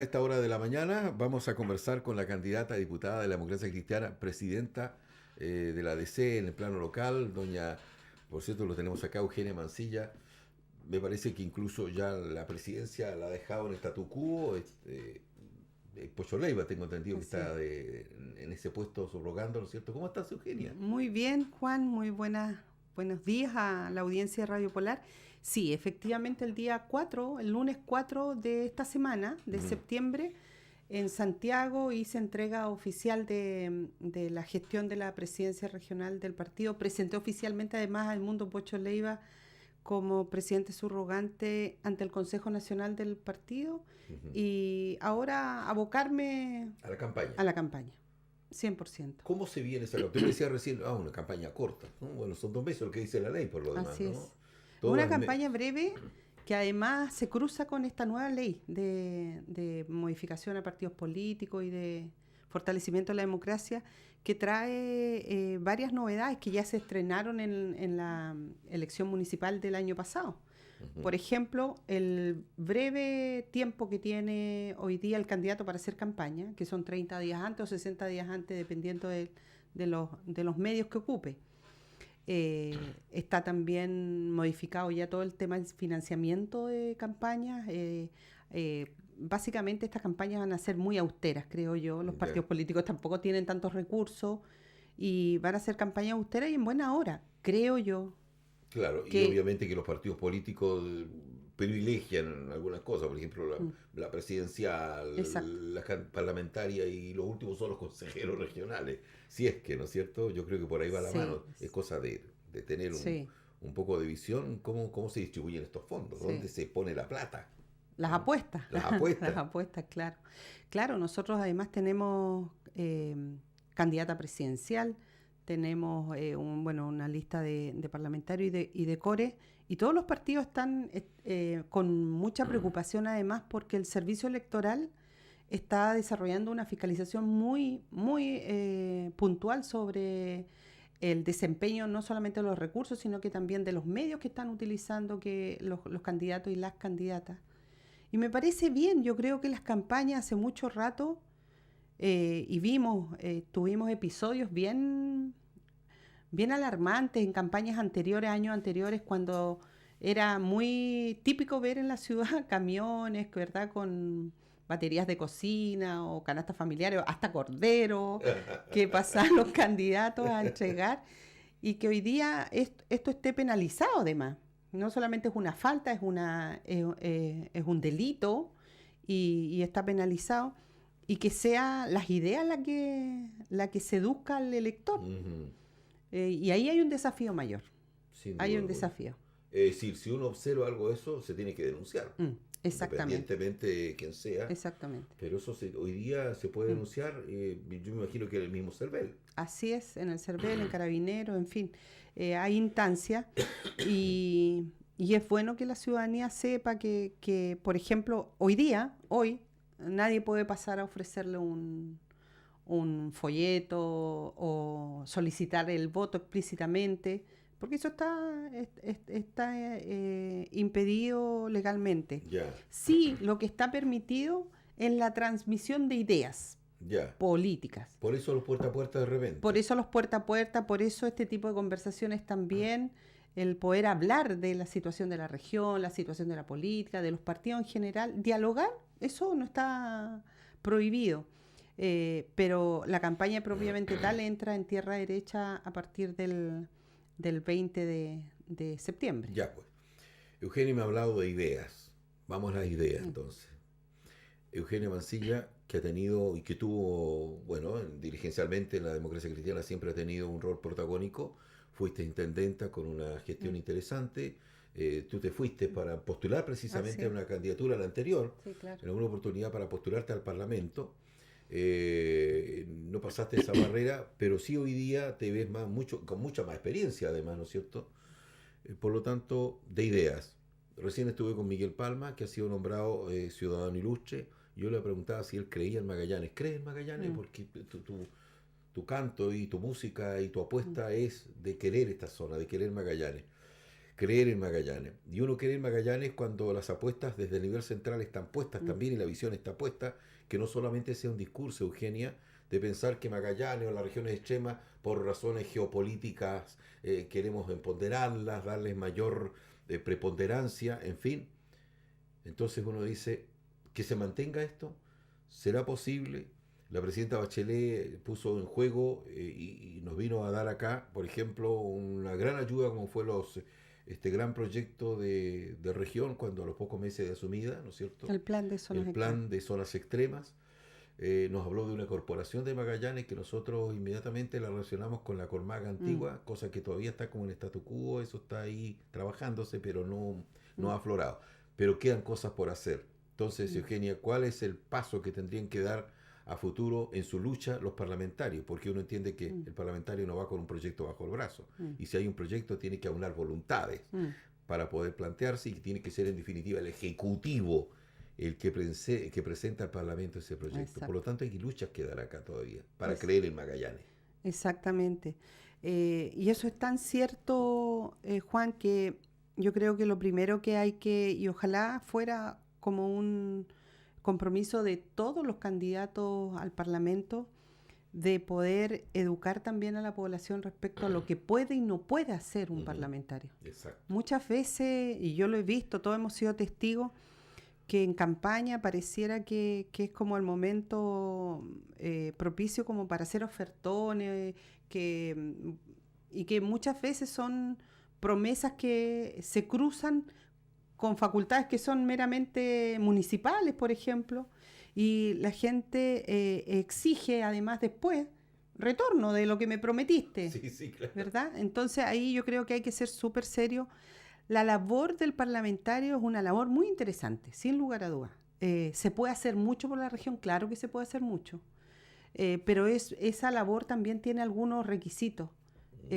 A esta hora de la mañana vamos a conversar con la candidata a diputada de la Democracia Cristiana, presidenta de la DC en el plano local, doña, por cierto, lo tenemos acá, Eugenia Mancilla. Me parece que incluso ya la presidencia la ha dejado en statu quo. Pocho Leiva, tengo entendido que Así es. está en ese puesto subrogando, ¿no es cierto? ¿Cómo estás, Eugenia? Muy bien, Juan, buenos días a la audiencia de Radio Polar. Sí, efectivamente el día 4, el lunes 4 de esta semana, de Mm. septiembre, en Santiago hice entrega oficial de la gestión de la presidencia regional del partido. Presenté oficialmente además a Edmundo Pocho Leiva como presidente subrogante ante el Consejo Nacional del partido Ujú. y ahora abocarme A la campaña. a la campaña, 100%. ¿Cómo se viene esa campaña? Tú me decías recién, una campaña corta, ¿no? Bueno, son 2 meses lo que dice la ley por lo demás, Así ¿no? es. Es Todas una las me- campaña breve que además se cruza con esta nueva ley de modificación a partidos políticos y de fortalecimiento de la democracia, que trae varias novedades que ya se estrenaron en la elección municipal del año pasado. Ujú. Por ejemplo, el breve tiempo que tiene hoy día el candidato para hacer campaña, que son 30 días antes o 60 días antes, dependiendo de los medios que ocupe. Está también modificado ya todo el tema del financiamiento de campañas. Básicamente estas campañas van a ser muy austeras, creo yo. Los Ya. partidos políticos tampoco tienen tantos recursos y van a ser campañas austeras y en buena hora, creo yo. Claro, y Que obviamente que los partidos políticos privilegian algunas cosas, por ejemplo, mm, la exacto. presidencial, la parlamentaria y los últimos son los consejeros regionales. Si es que, ¿no es cierto? Yo creo que por ahí va la Sí, mano. Es cosa de tener sí, un poco de visión, cómo se distribuyen estos fondos, dónde sí. se pone la plata, Las ¿no? apuestas, Las las apuestas. apuestas, claro. Claro, nosotros además tenemos candidata presidencial, tenemos una lista de parlamentarios y de core, y todos los partidos están con mucha preocupación además porque el servicio electoral está desarrollando una fiscalización muy puntual sobre el desempeño no solamente de los recursos, sino que también de los medios que están utilizando que los candidatos y las candidatas. Y me parece bien, yo creo que las campañas hace mucho rato, tuvimos episodios bien alarmantes en campañas anteriores, años anteriores, cuando era muy típico ver en la ciudad camiones, ¿verdad? Con baterías de cocina o canastas familiares, hasta cordero, que pasaban los candidatos a entregar y que hoy día esto esté penalizado además. No solamente es una falta, es un delito y está penalizado y que sea las ideas la que seduzca al elector. Ujú. Y ahí hay un desafío mayor. Sin Hay duda un alguna. desafío. Es decir, si uno observa algo de eso, se tiene que denunciar, Exactamente. independientemente de quién sea. Exactamente. Pero eso hoy día se puede Mm. denunciar, yo me imagino que el mismo CERVEL. Así es, en el CERVEL, en Carabineros, en fin. Hay instancias y es bueno que la ciudadanía sepa que, por ejemplo, hoy, nadie puede pasar a ofrecerle un folleto o solicitar el voto explícitamente, porque eso está impedido legalmente. Ya, Sí, lo que está permitido es la transmisión de ideas ya. políticas. Por eso los puerta a puerta de Por repente. eso los puerta a puerta, por eso este tipo de conversaciones también, el poder hablar de la situación de la región, la situación de la política, de los partidos en general, dialogar, eso no está prohibido. Pero la campaña propiamente tal entra en tierra derecha a partir del 20 de septiembre. Ya pues. Eugenio me ha hablado de ideas. Vamos a las ideas Mm. entonces. Eugenia Mancilla, que ha tenido y que tuvo, bueno, dirigencialmente en la democracia cristiana siempre ha tenido un rol protagónico. Fuiste intendenta con una gestión Mm. interesante. Tú te fuiste para postular Así precisamente a es. una candidatura a la anterior, Sí, claro. en alguna oportunidad para postularte al Parlamento. No pasaste esa barrera, pero sí hoy día te ves con mucha más experiencia además, ¿no es cierto? Por lo tanto, de ideas. Recién estuve con Miguel Palma, que ha sido nombrado ciudadano ilustre. Yo le preguntaba si él creía en Magallanes. ¿Crees en Magallanes? Mm. Porque tu canto y tu música y tu Mm. apuesta es de querer esta zona, de querer Magallanes. creer en Magallanes. Y uno cree en Magallanes cuando las apuestas desde el nivel central están puestas también y la visión está puesta, que no solamente sea un discurso, Eugenia, de pensar que Magallanes o las regiones extremas, por razones geopolíticas, queremos empoderarlas, darles mayor preponderancia, en fin. Entonces uno dice, que se mantenga esto, ¿será posible? La presidenta Bachelet puso en juego y nos vino a dar acá, por ejemplo, una gran ayuda como fue este gran proyecto de región cuando a los pocos meses de asumida, ¿no es cierto? El plan de zonas El plan de zonas extremas. Nos habló de una corporación de Magallanes que nosotros inmediatamente la relacionamos con la Colmaga antigua, cosa que todavía está como en statu quo, eso está ahí trabajándose, pero no ha aflorado. Pero quedan cosas por hacer. Entonces, Eugenia, ¿cuál es el paso que tendrían que dar a futuro en su lucha los parlamentarios? Porque uno entiende que el parlamentario no va con un proyecto bajo el brazo. Y si hay un proyecto, tiene que aunar voluntades para poder plantearse y tiene que ser en definitiva el Ejecutivo el que presenta al Parlamento ese proyecto. Exacto. Por lo tanto, hay luchas que dar acá todavía para creer en Magallanes. Exactamente. Y eso es tan cierto, Juan, que yo creo que lo primero que hay que, y ojalá fuera como un compromiso de todos los candidatos al Parlamento, de poder educar también a la población respecto a lo que puede y no puede hacer un parlamentario. Exacto. Muchas veces, y yo lo he visto, todos hemos sido testigos, que en campaña pareciera que es como el momento propicio como para hacer ofertones, y que muchas veces son promesas que se cruzan con facultades que son meramente municipales, por ejemplo, y la gente exige además después retorno de lo que me prometiste. Sí, claro. ¿Verdad? Entonces ahí yo creo que hay que ser súper serio. La labor del parlamentario es una labor muy interesante, sin lugar a dudas. ¿Se puede hacer mucho por la región? Claro que se puede hacer mucho. Pero esa labor también tiene algunos requisitos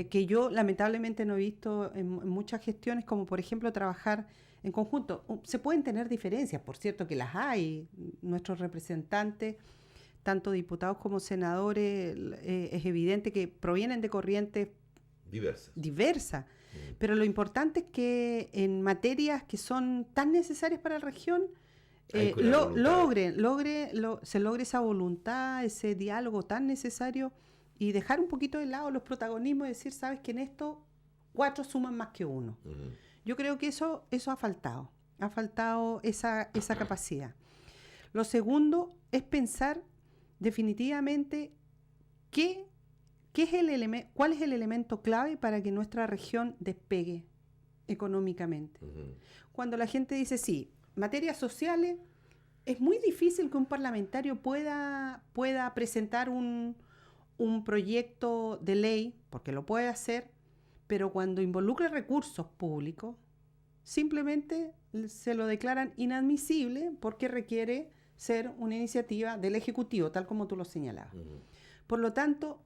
que yo lamentablemente no he visto en muchas gestiones, como por ejemplo trabajar en conjunto. Se pueden tener diferencias, por cierto que las hay. Nuestros representantes, tanto diputados como senadores, es evidente que provienen de corrientes diversas. Pero lo importante es que en materias que son tan necesarias para la región, se logre esa voluntad, ese diálogo tan necesario y dejar un poquito de lado los protagonismos y decir, sabes que en esto 4 suman más que 1. Yo creo que eso ha faltado esa capacidad. Lo segundo es pensar definitivamente ¿cuál es el elemento clave para que nuestra región despegue económicamente? Cuando la gente dice, sí, materias sociales, es muy difícil que un parlamentario pueda presentar un proyecto de ley, porque lo puede hacer, pero cuando involucra recursos públicos, simplemente se lo declaran inadmisible porque requiere ser una iniciativa del Ejecutivo, tal como tú lo señalabas. Por lo tanto,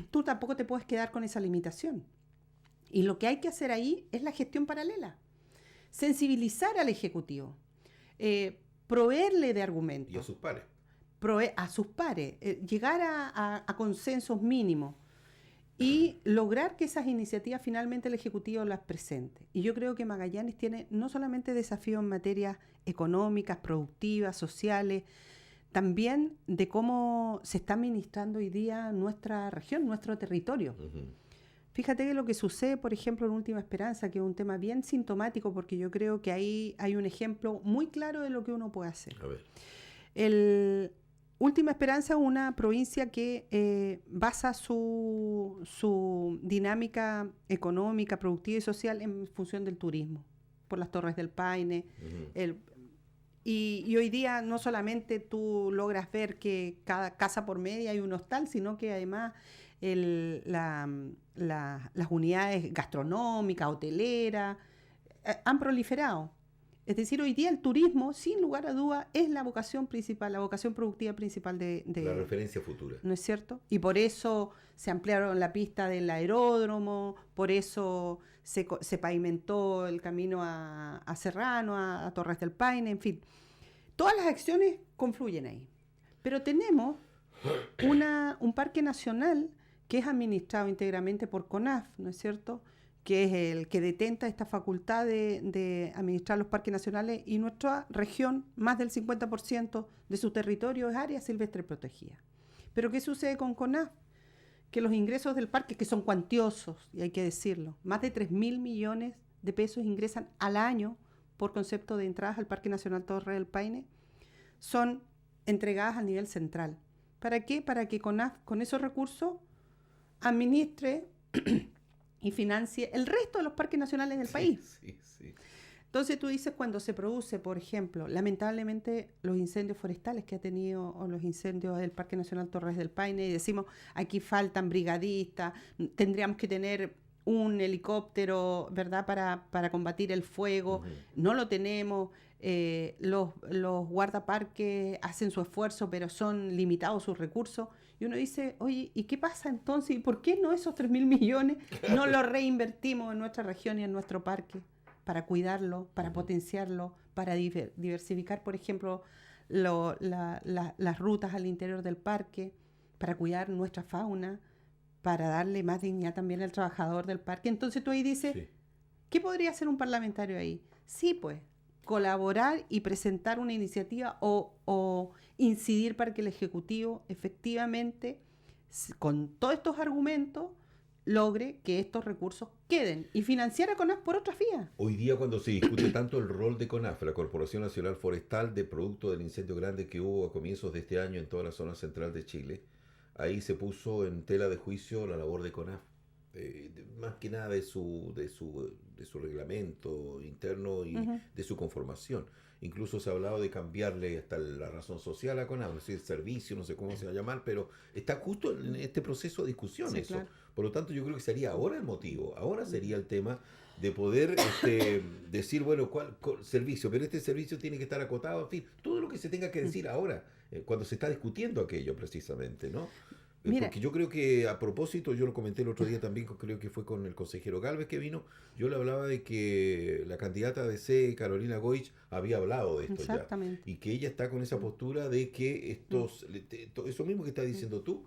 tú tampoco te puedes quedar con esa limitación. Y lo que hay que hacer ahí es la gestión paralela. Sensibilizar al Ejecutivo, proveerle de argumentos. Y a sus pares. A sus pares, llegar a consensos mínimos y lograr que esas iniciativas finalmente el Ejecutivo las presente. Y yo creo que Magallanes tiene no solamente desafíos en materias económicas, productivas, sociales, también de cómo se está administrando hoy día nuestra región, nuestro territorio. Fíjate que lo que sucede, por ejemplo, en Última Esperanza, que es un tema bien sintomático, porque yo creo que ahí hay un ejemplo muy claro de lo que uno puede hacer. A ver. Última Esperanza es una provincia que basa su dinámica económica, productiva y social en función del turismo, por las Torres del Paine, y hoy día no solamente tú logras ver que cada casa por media hay un hostal, sino que además las unidades gastronómicas, hoteleras, han proliferado. Es decir, hoy día el turismo, sin lugar a duda, es la vocación principal, la vocación productiva principal de la referencia futura. ¿No es cierto? Y por eso se ampliaron la pista del aeródromo, por eso se pavimentó el camino a Serrano, a Torres del Paine, en fin. Todas las acciones confluyen ahí. Pero tenemos un parque nacional que es administrado íntegramente por CONAF, ¿no es cierto?, que es el que detenta esta facultad de administrar los parques nacionales, y nuestra región, más del 50% de su territorio es área silvestre protegida. Pero ¿qué sucede con CONAF? Que los ingresos del parque, que son cuantiosos, y hay que decirlo, más de 3.000 millones de pesos ingresan al año por concepto de entradas al Parque Nacional Torres del Paine, son entregadas a nivel central. ¿Para qué? Para que CONAF con esos recursos administre y financie el resto de los parques nacionales del país. Sí. Entonces tú dices, cuando se produce, por ejemplo, lamentablemente los incendios forestales que ha tenido, o los incendios del Parque Nacional Torres del Paine, y decimos, aquí faltan brigadistas, tendríamos que tener un helicóptero, ¿verdad?, para combatir el fuego, no lo tenemos, los guardaparques hacen su esfuerzo, pero son limitados sus recursos, y uno dice, oye, ¿y qué pasa entonces? ¿Y por qué no esos 3.000 millones no los reinvertimos en nuestra región y en nuestro parque para cuidarlo, para potenciarlo, para diversificar, por ejemplo, las rutas al interior del parque, para cuidar nuestra fauna, para darle más dignidad también al trabajador del parque? Entonces tú ahí dices, Sí. ¿qué podría hacer un parlamentario ahí? Sí, pues, colaborar y presentar una iniciativa o incidir para que el Ejecutivo efectivamente, con todos estos argumentos, logre que estos recursos queden y financiar a CONAF por otras vías. Hoy día, cuando se discute tanto el rol de CONAF, la Corporación Nacional Forestal, de producto del incendio grande que hubo a comienzos de este año en toda la zona central de Chile, ahí se puso en tela de juicio la labor de CONAF, más que nada de su reglamento interno y de su conformación. Incluso se ha hablado de cambiarle hasta la razón social a CONAF, es decir, servicio, no sé cómo se va a llamar, pero está justo en este proceso de discusión Sí, eso. claro. Por lo tanto, yo creo que sería ahora el motivo, ahora sería el tema de poder decir, bueno, ¿cuál servicio? Pero este servicio tiene que estar acotado, en fin, todo lo que se tenga que decir ahora, cuando se está discutiendo aquello precisamente, ¿no? Mira. Porque yo creo que, a propósito, yo lo comenté el otro día también, creo que fue con el consejero Gálvez que vino, yo le hablaba de que la candidata de C, Carolina Goich, había hablado de esto ya. Y que ella está con esa postura de que eso mismo que estás diciendo tú,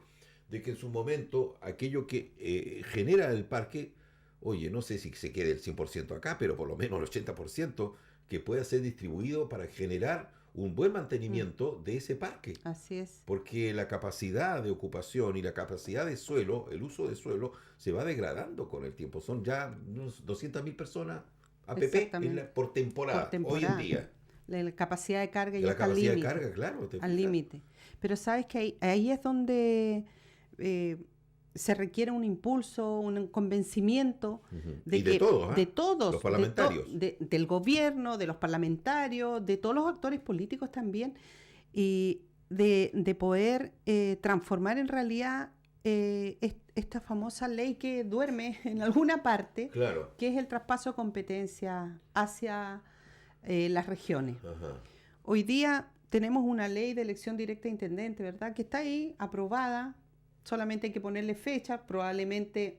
de que en su momento aquello que genera el parque, oye, no sé si se quede el 100% acá, pero por lo menos el 80% que pueda ser distribuido para generar un buen mantenimiento de ese parque. Así es. Porque la capacidad de ocupación y la capacidad de suelo, el uso de suelo, se va degradando con el tiempo. Son ya unos 200.000 personas APP por temporada, hoy en día. La capacidad de carga ya La está al capacidad de límite. carga, claro. Al límite. Pero sabes que ahí es donde se requiere un impulso, un convencimiento de, y de que, todos, de todos, los parlamentarios. Del gobierno, de los parlamentarios, de todos los actores políticos también, y de poder transformar en realidad esta famosa ley que duerme en alguna parte, claro, que es el traspaso de competencia hacia las regiones. Ajá. Hoy día tenemos una ley de elección directa de intendente, ¿verdad?, que está ahí, aprobada. Solamente hay que ponerle fecha, probablemente,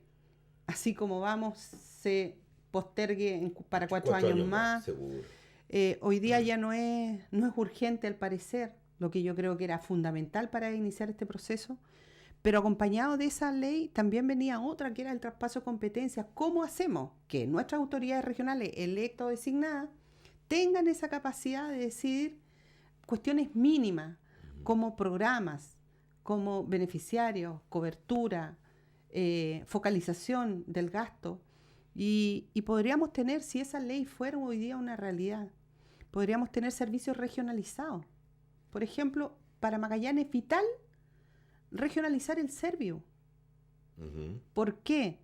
así como vamos, se postergue para 4 años más. Seguro. Hoy día ya no es urgente, al parecer, lo que yo creo que era fundamental para iniciar este proceso, pero acompañado de esa ley también venía otra, que era el traspaso de competencias. ¿Cómo hacemos que nuestras autoridades regionales, electas o designadas, tengan esa capacidad de decidir cuestiones mínimas, como programas, como beneficiarios, cobertura, focalización del gasto? Y podríamos tener, si esa ley fuera hoy día una realidad, podríamos tener servicios regionalizados. Por ejemplo, para Magallanes es vital regionalizar el Serviu. ¿Por qué?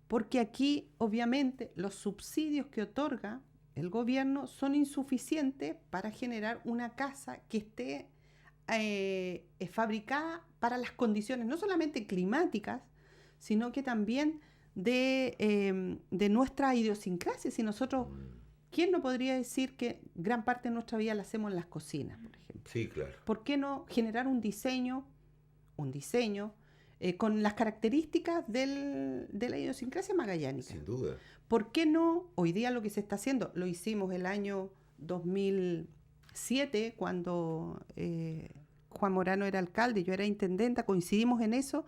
Porque aquí, obviamente, los subsidios que otorga el gobierno son insuficientes para generar una casa que esté fabricada para las condiciones no solamente climáticas, sino que también de nuestra idiosincrasia. Si nosotros, ¿quién no podría decir que gran parte de nuestra vida la hacemos en las cocinas, por ejemplo? Sí, claro. ¿Por qué no generar un diseño con las características de la idiosincrasia magallánica? Sin duda. ¿Por qué no? Hoy día lo que se está haciendo, lo hicimos el año 2007, cuando Juan Morano era alcalde, yo era intendenta, coincidimos en eso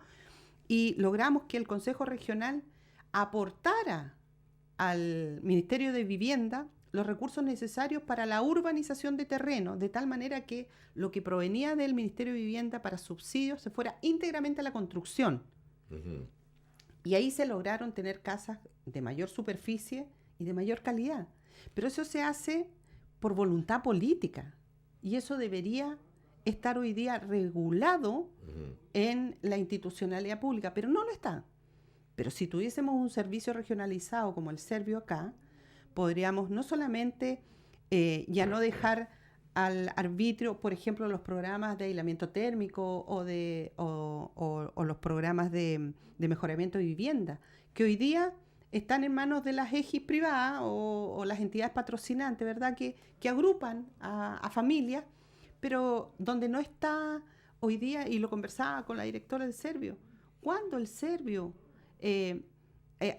y logramos que el Consejo Regional aportara al Ministerio de Vivienda los recursos necesarios para la urbanización de terreno, de tal manera que lo que provenía del Ministerio de Vivienda para subsidios se fuera íntegramente a la construcción. Ujú. Y ahí se lograron tener casas de mayor superficie y de mayor calidad. Pero eso se hace por voluntad política. Y eso debería estar hoy día regulado Ujú. en la institucionalidad pública, pero no lo está. Pero si tuviésemos un servicio regionalizado como el Servio acá, podríamos no solamente ya no dejar al arbitrio, por ejemplo, los programas de aislamiento térmico o los programas de mejoramiento de vivienda, que hoy día están en manos de las EGIs privadas o las entidades patrocinantes, ¿verdad? Que agrupan a familias, pero donde no está hoy día, y lo conversaba con la directora del Servio, cuando el Servio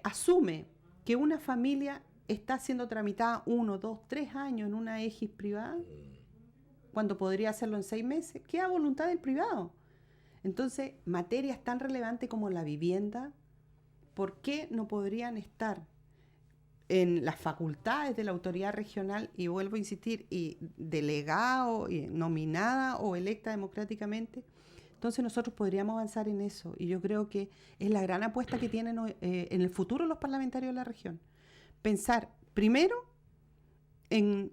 asume que una familia está siendo tramitada 1, 2, 3 años en una EGIS privada, cuando podría hacerlo en 6 meses, queda a voluntad del privado. Entonces, materias tan relevantes como la vivienda, ¿por qué no podrían estar en las facultades de la autoridad regional, y vuelvo a insistir, y delegado, y nominada o electa democráticamente? Entonces nosotros podríamos avanzar en eso, y yo creo que es la gran apuesta que tienen en el futuro los parlamentarios de la región. Pensar primero en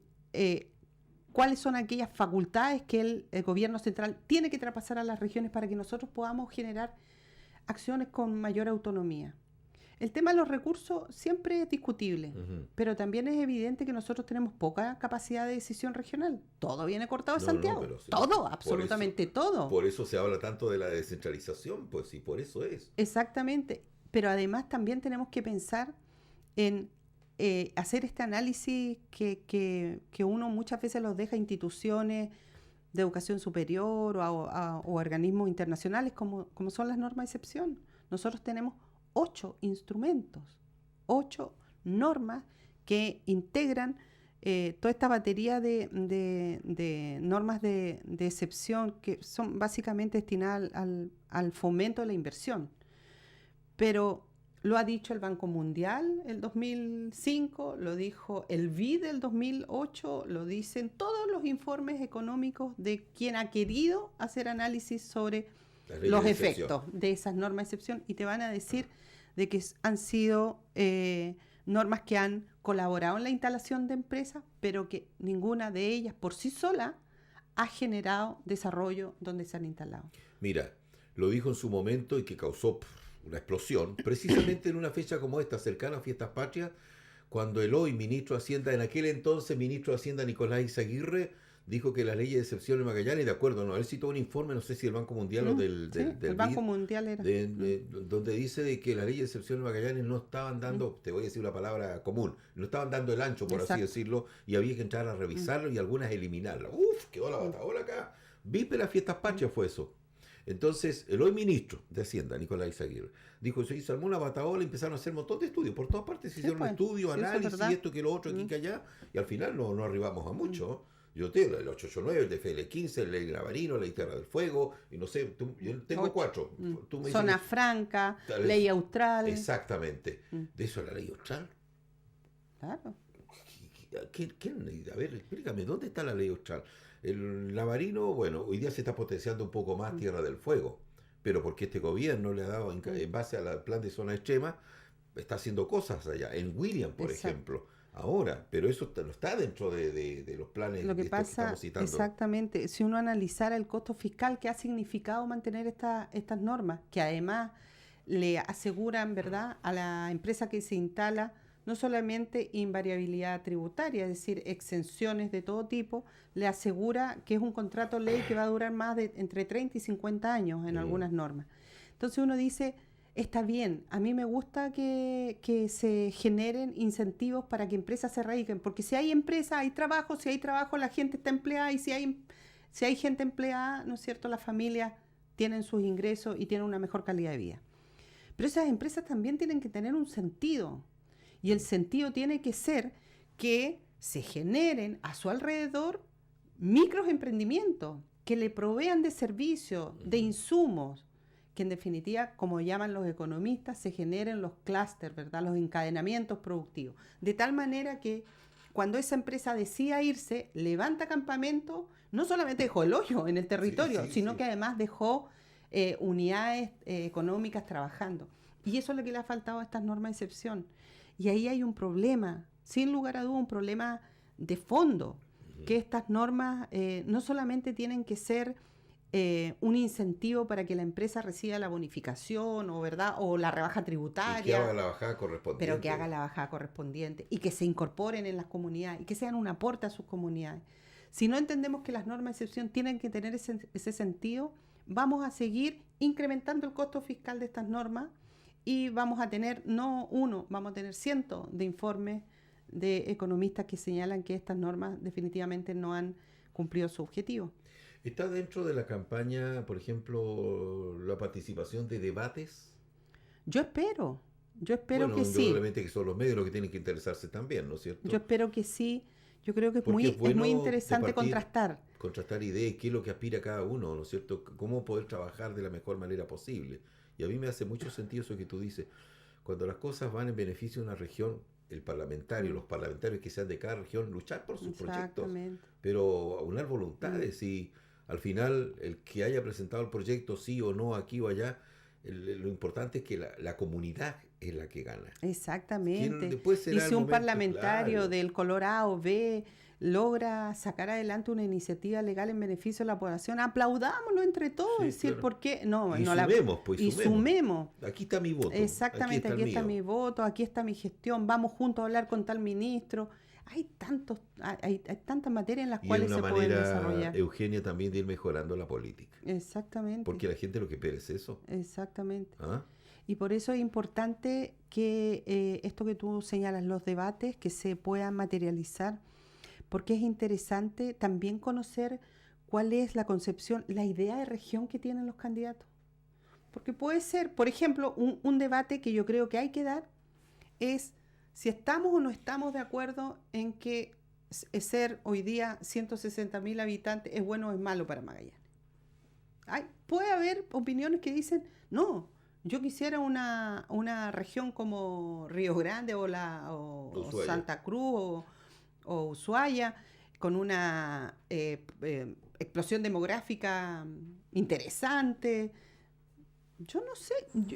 cuáles son aquellas facultades que el gobierno central tiene que traspasar a las regiones para que nosotros podamos generar acciones con mayor autonomía. El tema de los recursos siempre es discutible, Ujú. pero también es evidente que nosotros tenemos poca capacidad de decisión regional. Todo viene cortado de Santiago. Pero sí, Todo, absolutamente todo. por eso se habla tanto de la descentralización, pues sí, por eso es. Exactamente. Pero además también tenemos que pensar en hacer este análisis que uno muchas veces los deja a instituciones de educación superior o organismos internacionales como son las normas de excepción. Nosotros tenemos 8 instrumentos, 8 normas que integran toda esta batería de normas de excepción que son básicamente destinadas al fomento de la inversión. Pero lo ha dicho el Banco Mundial el 2005, lo dijo el BID el 2008, lo dicen todos los informes económicos de quien ha querido hacer análisis sobre los efectos de esas normas de excepción, y te van a decir de que han sido normas que han colaborado en la instalación de empresas, pero que ninguna de ellas por sí sola ha generado desarrollo donde se han instalado. Mira, lo dijo en su momento y que causó una explosión, precisamente en una fecha como esta, cercana a Fiestas Patrias, cuando el hoy ministro de Hacienda, en aquel entonces ministro de Hacienda Nicolás Izaguirre, dijo que la ley de excepción en Magallanes, de acuerdo, no, él citó un informe, no sé si del Banco Mundial o del el Banco Mundial era. donde dice de que la ley de excepción en Magallanes no estaban dando, te voy a decir una palabra común, no estaban dando el ancho, por así decirlo, y había que entrar a revisarlo y algunas eliminarlas. Uf, quedó la bataola acá. Vipe las Fiestas Patrias fue eso. Entonces, el hoy ministro de Hacienda, Nicolás Izaguirre, dijo, se armó una bataola y empezaron a hacer un montón de estudios. Por todas partes se hicieron estudios, análisis, y esto, que lo otro, aquí, que allá, y al final no arribamos a mucho. Yo tengo el 889, el DFL15, el Ley Navarino, la Ley Tierra del Fuego, y no sé, yo tengo 4. Tú me Zona Franca, Ley Austral. Exactamente. ¿De eso es la Ley Austral? Claro. A ver, explícame, ¿dónde está la Ley Austral? El Navarino, bueno, hoy día se está potenciando un poco más Tierra del Fuego, pero porque este gobierno le ha dado, en base al plan de zona extrema, está haciendo cosas allá, en William, por ejemplo. Ahora, pero eso no está dentro de los planes lo que pasa, que estamos citando. Exactamente, si uno analizara el costo fiscal que ha significado mantener estas normas, que además le aseguran, ¿verdad?, a la empresa que se instala no solamente invariabilidad tributaria, es decir, exenciones de todo tipo, le asegura que es un contrato ley que va a durar más de entre 30 y 50 años en algunas normas. Entonces uno dice, está bien, a mí me gusta que se generen incentivos para que empresas se radiquen, porque si hay empresas, hay trabajo, si hay trabajo, la gente está empleada, y si hay gente empleada, ¿no es cierto?, las familias tienen sus ingresos y tienen una mejor calidad de vida. Pero esas empresas también tienen que tener un sentido, y el sentido tiene que ser que se generen a su alrededor microemprendimientos que le provean de servicios, de insumos, que en definitiva, como llaman los economistas, se generen los clústeres, ¿verdad? Los encadenamientos productivos. De tal manera que cuando esa empresa decida irse, levanta campamento, no solamente dejó el hoyo en el territorio, sino que además dejó unidades económicas trabajando. Y eso es lo que le ha faltado a estas normas de excepción. Y ahí hay un problema, sin lugar a duda, un problema de fondo, que estas normas no solamente tienen que ser un incentivo para que la empresa reciba la bonificación o, ¿verdad? O la rebaja tributaria. Y que haga la bajada correspondiente. Pero que haga la bajada correspondiente y que se incorporen en las comunidades y que sean un aporte a sus comunidades. Si no entendemos que las normas de excepción tienen que tener ese sentido, vamos a seguir incrementando el costo fiscal de estas normas y vamos a tener, no uno, vamos a tener cientos de informes de economistas que señalan que estas normas definitivamente no han cumplido su objetivo. ¿Está dentro de la campaña, por ejemplo, la participación de debates? Yo espero Bueno, que sí. indudablemente que son los medios los que tienen que interesarse también, ¿no es cierto? Yo espero que sí. Yo creo que es muy interesante contrastar ideas, qué es lo que aspira cada uno, ¿no es cierto? Cómo poder trabajar de la mejor manera posible. Y a mí me hace mucho sentido eso que tú dices. Cuando las cosas van en beneficio de una región, los parlamentarios que sean de cada región, luchar por sus proyectos, pero aunar voluntades y al final el que haya presentado el proyecto sí o no aquí o allá, lo importante es que la comunidad es la que gana. Exactamente. Y si un parlamentario del color A o B logra sacar adelante una iniciativa legal en beneficio de la población, aplaudámoslo entre todos, decir por qué sumemos. Aquí está mi voto. Exactamente, aquí está mi voto, aquí está mi gestión, vamos juntos a hablar con tal ministro. Hay tantas materias en las cuales se pueden desarrollar. Eugenia, también de ir mejorando la política. Exactamente. Porque la gente lo que espera es eso. Exactamente. Y por eso es importante que esto que tú señalas, los debates, que se puedan materializar, porque es interesante también conocer cuál es la concepción, la idea de región que tienen los candidatos. Porque puede ser, por ejemplo, un debate que yo creo que hay que dar es si estamos o no estamos de acuerdo en que ser hoy día 160.000 habitantes es bueno o es malo para Magallanes. Puede haber opiniones que dicen, no, yo quisiera una región como Río Grande o Santa Cruz o Ushuaia, con una explosión demográfica interesante. Yo no sé,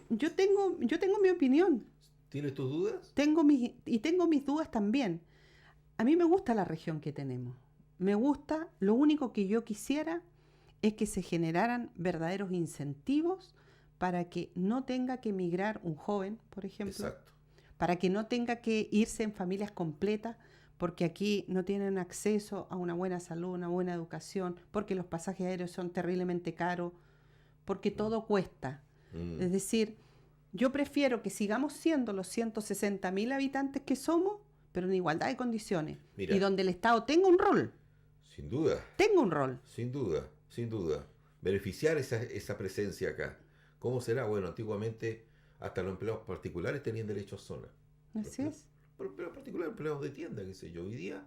yo tengo mi opinión. ¿Tienes tus dudas? Tengo mis dudas también. A mí me gusta la región que tenemos. Me gusta, lo único que yo quisiera es que se generaran verdaderos incentivos para que no tenga que emigrar un joven, por ejemplo. Exacto. Para que no tenga que irse en familias completas, porque aquí no tienen acceso a una buena salud, una buena educación, porque los pasajes aéreos son terriblemente caros, porque todo cuesta. Es decir, yo prefiero que sigamos siendo los 160.000 habitantes que somos, pero en igualdad de condiciones. Mira, y donde el Estado tenga un rol. Sin duda. Tenga un rol. Sin duda. Beneficiar esa presencia acá. ¿Cómo será? Bueno, antiguamente hasta los empleados particulares tenían derecho a zona. Así es. Pero particulares, empleados de tienda, qué sé yo. Hoy día,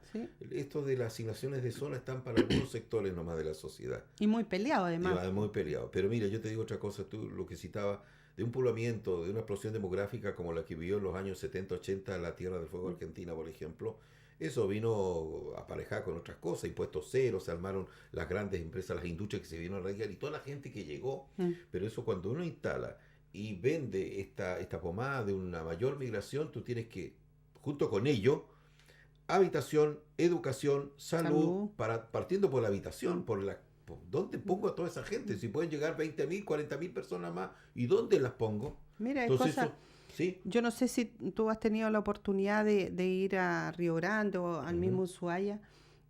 esto de las asignaciones de zona están para algunos sectores nomás de la sociedad. Y muy peleado, además. Muy peleado. Pero mira, yo te digo otra cosa, tú lo que citabas, de un poblamiento, de una explosión demográfica como la que vivió en los años 70, 80 la Tierra del Fuego Argentina, por ejemplo, eso vino aparejado con otras cosas, impuestos ceros, se armaron las grandes empresas, las industrias que se vinieron a radicar y toda la gente que llegó. Pero eso cuando uno instala y vende esta pomada de una mayor migración, tú tienes que, junto con ello, habitación, educación, salud. Partiendo por la habitación, ¿dónde pongo a toda esa gente? Si pueden llegar 20.000, 40.000 personas más, ¿y dónde las pongo? Mira, yo no sé si tú has tenido la oportunidad de ir a Río Grande o al mismo Ushuaia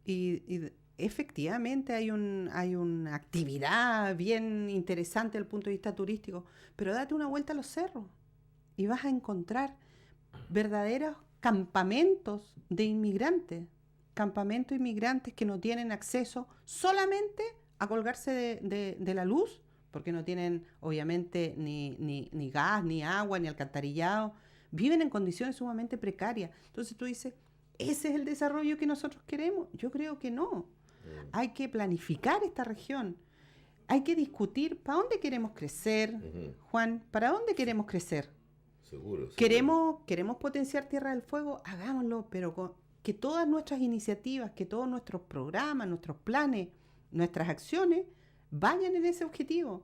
y efectivamente hay una actividad bien interesante desde el punto de vista turístico, pero date una vuelta a los cerros y vas a encontrar verdaderos campamentos de inmigrantes que no tienen acceso solamente a colgarse de la luz, porque no tienen obviamente ni gas, ni agua, ni alcantarillado, viven en condiciones sumamente precarias. Entonces tú dices, ¿ese es el desarrollo que nosotros queremos? Yo creo que no. Hay que planificar esta región. hay que discutir para dónde queremos crecer, Juan, para dónde queremos crecer. Seguro. Queremos potenciar Tierra del Fuego, hagámoslo, pero que todas nuestras iniciativas, que todos nuestros programas, nuestros planes, nuestras acciones vayan en ese objetivo.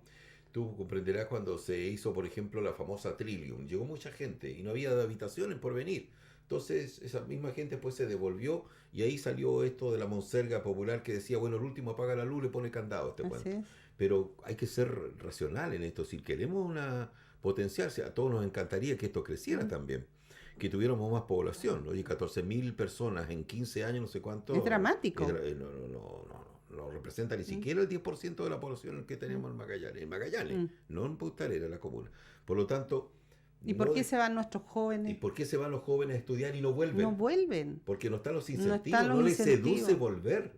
Tú comprenderás cuando se hizo, por ejemplo, la famosa Trillium. Llegó mucha gente y no había habitaciones por venir. Entonces, esa misma gente pues se devolvió y ahí salió esto de la monserga popular que decía, bueno, el último apaga la luz, le pone candado a este cuento. Pero hay que ser racional en esto. Si queremos potenciarse, a todos nos encantaría que esto creciera también. Que tuviéramos más población. Oye, 14.000 personas en 15 años, no sé cuánto. Es dramático. No representa ni siquiera el 10% de la población que tenemos en Magallanes. En Magallanes, no en Punta Arenas, la comuna. Por lo tanto... ¿Y por qué se van nuestros jóvenes? ¿Y por qué se van los jóvenes a estudiar y no vuelven? No vuelven. Porque no están los incentivos, no les seduce volver.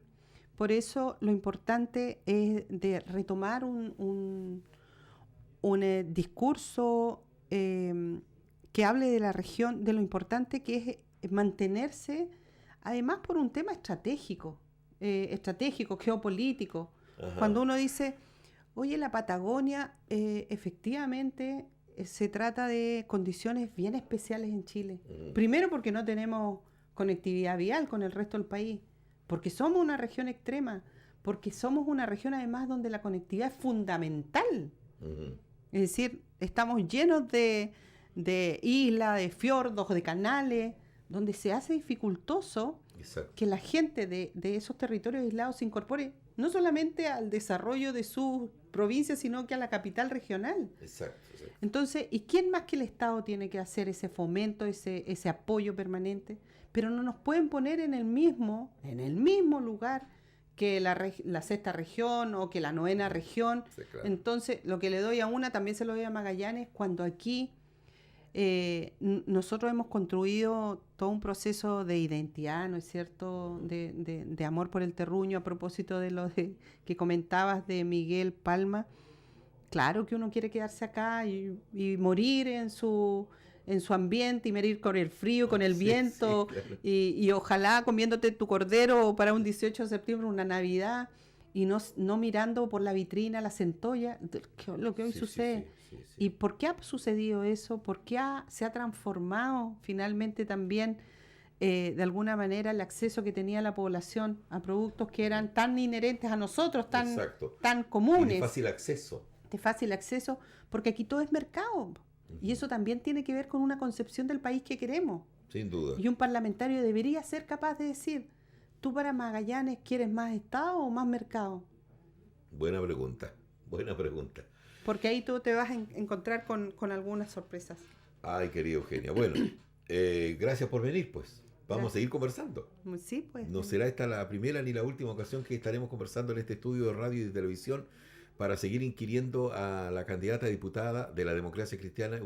Por eso lo importante es de retomar un discurso que hable de la región, de lo importante que es mantenerse, además por un tema estratégico, geopolítico. Ajá. Cuando uno dice, oye, la Patagonia, efectivamente, se trata de condiciones bien especiales en Chile. Primero porque no tenemos conectividad vial con el resto del país, porque somos una región extrema, porque somos una región además donde la conectividad es fundamental. Es decir, estamos llenos de islas, de fiordos, de canales, donde se hace dificultoso que la gente de esos territorios aislados se incorpore no solamente al desarrollo de sus provincias, sino que a la capital regional. Exacto. Entonces, ¿y quién más que el Estado tiene que hacer ese fomento, ese apoyo permanente? Pero no nos pueden poner en el mismo lugar que la sexta región o que la novena región. Sí, claro. Entonces, lo que le doy a una también se lo doy a Magallanes, cuando aquí nosotros hemos construido todo un proceso de identidad, ¿no es cierto?, de amor por el terruño, a propósito de lo que comentabas de Miguel Palma. Claro que uno quiere quedarse acá y morir en su ambiente y morir con el frío, con el viento, sí, claro. y ojalá comiéndote tu cordero para un 18 de septiembre, una Navidad, y no mirando por la vitrina la centolla, lo que hoy sucede. Sí. ¿Y por qué ha sucedido eso? ¿Por qué se ha transformado finalmente también de alguna manera el acceso que tenía la población a productos que eran tan inherentes a nosotros, tan comunes? Y de fácil acceso. De fácil acceso, porque aquí todo es mercado. Y eso también tiene que ver con una concepción del país que queremos. Sin duda. Y un parlamentario debería ser capaz de decir, ¿tú para Magallanes quieres más Estado o más mercado? Buena pregunta. Porque ahí tú te vas a encontrar con algunas sorpresas. Ay, querida Eugenia. Bueno, gracias por venir, pues. Vamos a seguir conversando. Sí, pues. No será esta la primera ni la última ocasión que estaremos conversando en este estudio de radio y de televisión para seguir inquiriendo a la candidata a diputada de la Democracia Cristiana,